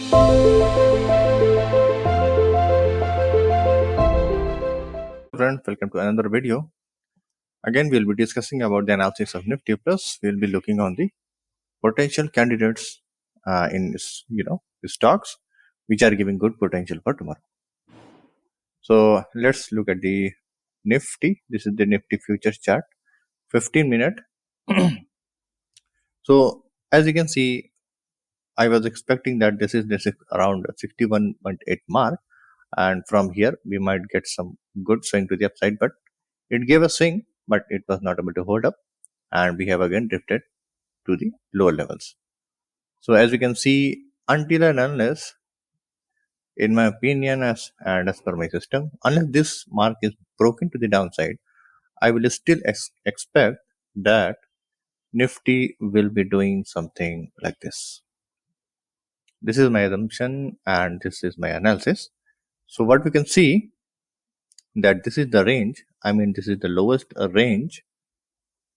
Friends, welcome to another video. Again, we'll be discussing about the analysis of Nifty. Plus, we'll be looking on the potential candidates in stocks which are giving good potential for tomorrow. So let's look at the Nifty. This is the Nifty futures chart, 15-minute. So as you can see, I was expecting that this is around 61.8 mark, and from here we might get some good swing to the upside, but it gave a swing, but it was not able to hold up, and we have again drifted to the lower levels. So as we can see, until and unless, in my opinion, as per my system, unless this mark is broken to the downside, I will still expect that Nifty will be doing something like this. This is my assumption and this is my analysis. So what we can see, that this is the range. I mean, this is the lowest range.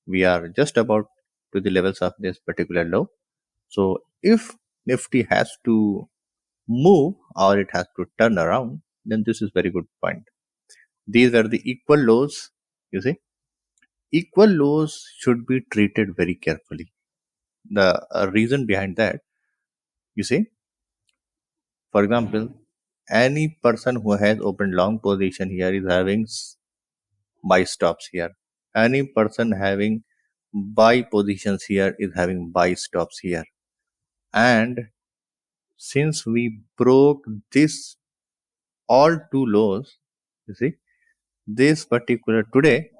We are just about to the levels of this particular low. So if Nifty has to move or it has to turn around, then this is very good point. These are the equal lows. You see, equal lows should be treated very carefully. The reason behind that, you see, for example, any person who has opened long position here is having buy stops here. Any person having buy positions here is having buy stops here. And since we broke this all two lows, you see, this particular today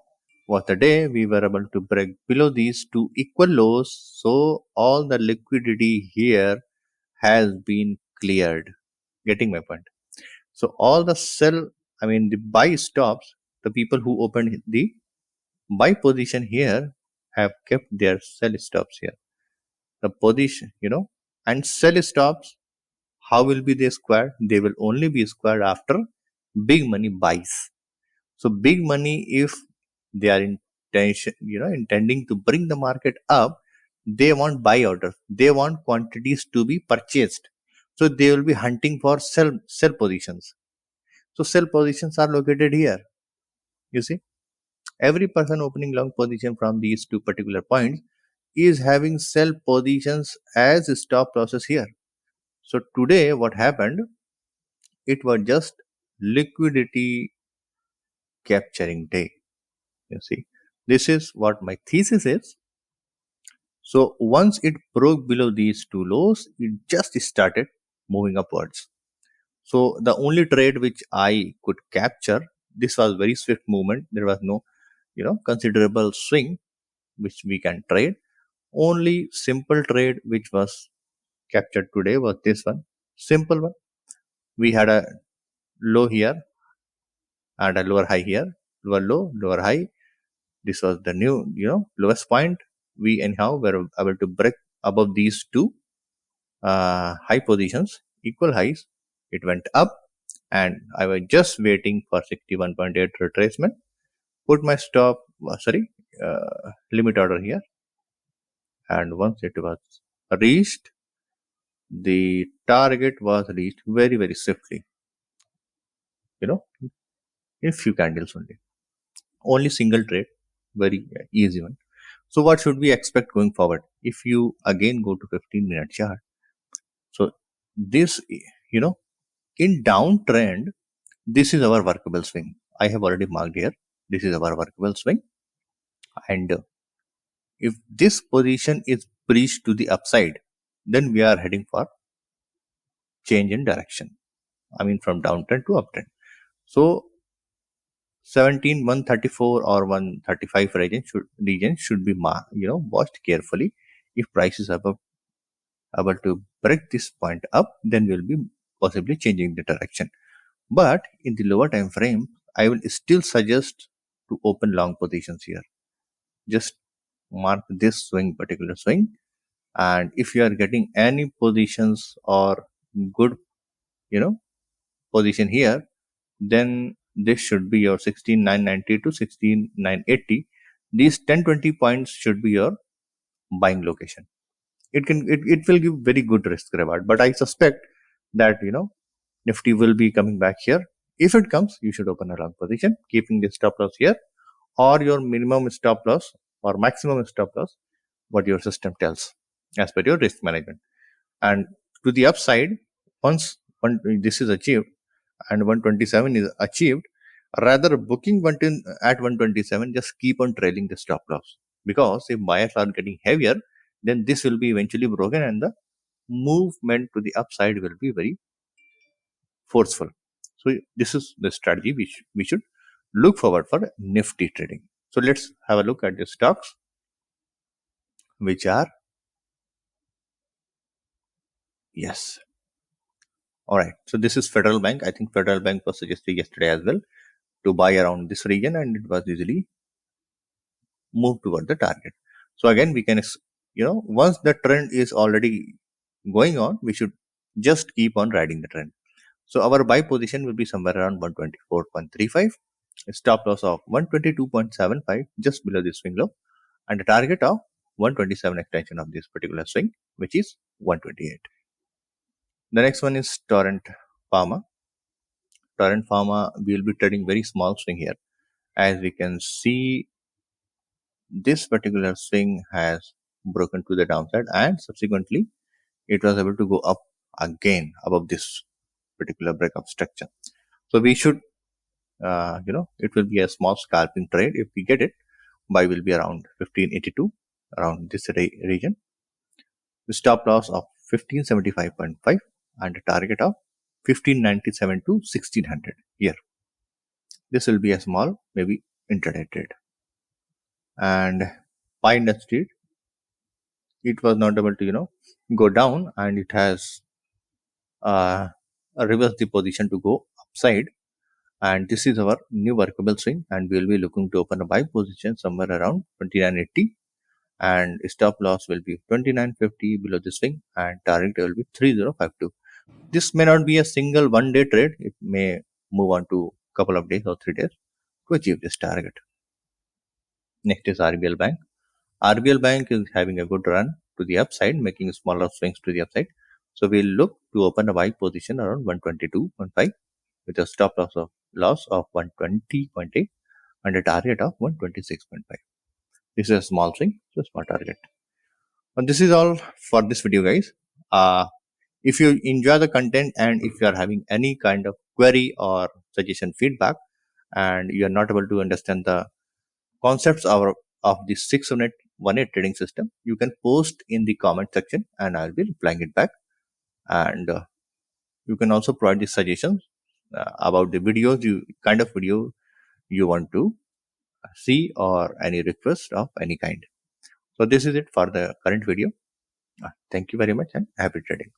was the day we were able to break below these two equal lows. So all the liquidity here has been cleared. Getting my point? So all the the buy stops, the people who opened the buy position here have kept their sell stops here. The position, and sell stops, how will be they squared? They will only be squared after big money buys. So big money, if they are intending to bring the market up, they want buy orders. They want quantities to be purchased. So they will be hunting for sell positions. So sell positions are located here. You see, every person opening long position from these two particular points is having sell positions as stop losses here. So today what happened? It was just liquidity capturing day. You see, this is what my thesis is. So once it broke below these two lows, it just started moving upwards. So the only trade which I could capture, this was very swift movement. There was no, considerable swing which we can trade. Only simple trade which was captured today was this one, simple one. We had a low here and a lower high here, lower low, lower high. This was the new, lowest point. We anyhow were able to break above these two high positions, equal highs. It went up, and I was just waiting for 61.8 retracement. Put my limit order here, and once it was reached, the target was reached very, very swiftly. In few candles only. Only single trade, very easy one. So what should we expect going forward? If you again go to 15-minute chart, so this, in downtrend, this is our workable swing. I have already marked here. This is our workable swing, and if this position is breached to the upside, then we are heading for change in direction. I mean, from downtrend to uptrend. So 134 or 135 region should be watched carefully. If price is able to break this point up, then we'll be possibly changing the direction. But in the lower time frame, I will still suggest to open long positions here. Just mark this particular swing, and if you are getting any positions or good position here, then this should be your 16990 to 16980. These 10-20 points should be your buying location. It will give very good risk reward, but I suspect that Nifty will be coming back here. If it comes, you should open a long position, keeping the stop loss here, or your minimum stop loss or maximum stop loss, what your system tells as per your risk management. And to the upside, once this is achieved and 127 is achieved, rather booking at 127, just keep on trailing the stop loss, because if buyers are getting heavier, then this will be eventually broken and the movement to the upside will be very forceful. So this is the strategy which we should look forward for Nifty trading. So let's have a look at the stocks which are, yes. All right. So this is Federal Bank. I think Federal Bank was suggested yesterday as well to buy around this region, and it was easily moved toward the target. So again, we can, once the trend is already going on, we should just keep on riding the trend. So our buy position will be somewhere around 124.35, a stop loss of 122.75 just below this swing low, and a target of 127 extension of this particular swing, which is 128. The next one is Torrent Pharma. Torrent Pharma, we will be trading very small swing here. As we can see, this particular swing has broken to the downside, and subsequently it was able to go up again above this particular breakup structure. So we should, it will be a small scalping trade. If we get it, buy will be around 1582, around this region. The stop loss of 1575.5 and a target of 1597 to 1600 here. This will be a small, maybe intraday trade. And Pine Industry, it was not able to go down, and it has reversed the position to go upside. And this is our new workable swing, and we will be looking to open a buy position somewhere around 2980, and stop loss will be 2950 below the swing, and target will be 3052. This may not be a single one day trade, it may move on to couple of days or 3 days to achieve this target. Next is RBL Bank. RBL Bank is having a good run to the upside, making smaller swings to the upside. So we'll look to open a buy position around 122.5 with a stop loss of 120.8 and a target of 126.5. This is a small swing, so small target. And this is all for this video, guys. If you enjoy the content and if you are having any kind of query or suggestion feedback, and you are not able to understand the concepts of the 618 trading system, you can post in the comment section and I'll be replying it back. And you can also provide the suggestions about the videos, kind of video you want to see, or any request of any kind. So this is it for the current video. Thank you very much and happy trading.